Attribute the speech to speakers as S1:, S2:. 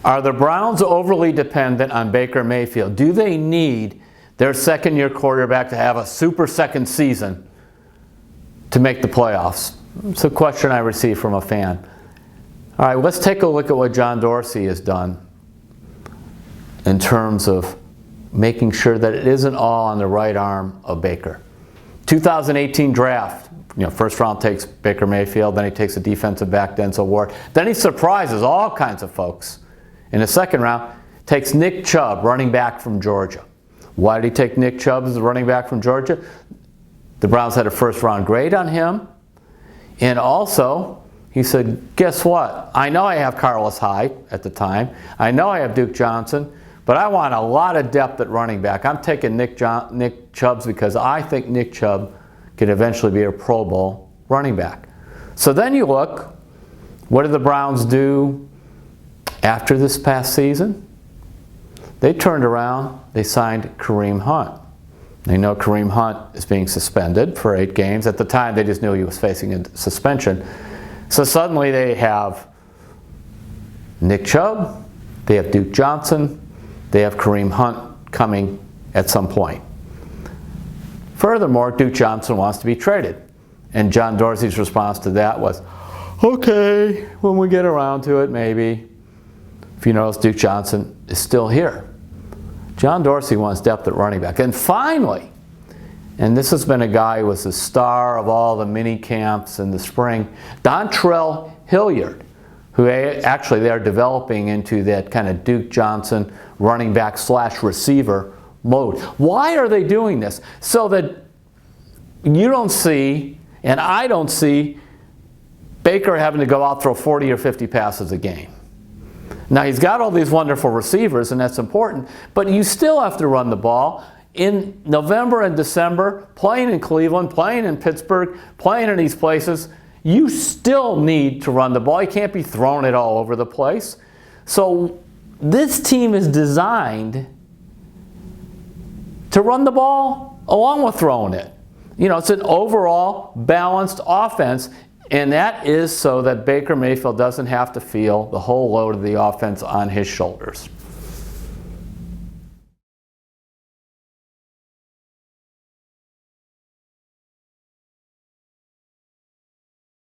S1: Are the Browns overly dependent on Baker Mayfield? Do they need their second-year quarterback to have a super second season to make the playoffs? It's a question I received from a fan. All right, let's take a look at what John Dorsey has done in terms of making sure that it isn't all on the right arm of Baker. 2018 draft, first round takes Baker Mayfield, then he takes a defensive back, Denzel Ward. Then he surprises all kinds of folks. In the second round, takes Nick Chubb, running back from Georgia. Why did he take Nick Chubb as a running back from Georgia? The Browns had a first round grade on him. And also, he said, guess what? I know I have Carlos Hyde at the time. I know I have Duke Johnson. But I want a lot of depth at running back. I'm taking Nick Chubb because I think Nick Chubb can eventually be a Pro Bowl running back. So then you look, what did the Browns do after this past season? They turned around, they signed Kareem Hunt. They know Kareem Hunt is being suspended for 8 games. At the time, they just knew he was facing a suspension. So suddenly they have Nick Chubb, they have Duke Johnson, they have Kareem Hunt coming at some point. Furthermore, Duke Johnson wants to be traded. And John Dorsey's response to that was, okay, when we get around to it, maybe. If you notice, Duke Johnson is still here. John Dorsey wants depth at running back. And finally, and this has been a guy who was the star of all the mini camps in the spring, Dontrell Hilliard, who actually they're developing into that kind of Duke Johnson running back / receiver mode. Why are they doing this? So that you don't see, and I don't see, Baker having to go out throw 40 or 50 passes a game. Now he's got all these wonderful receivers, and that's important, but you still have to run the ball. In November and December, playing in Cleveland, playing in Pittsburgh, playing in these places, you still need to run the ball. You can't be throwing it all over the place. So this team is designed to run the ball along with throwing it. It's an overall balanced offense, and that is so that Baker Mayfield doesn't have to feel the whole load of the offense on his shoulders.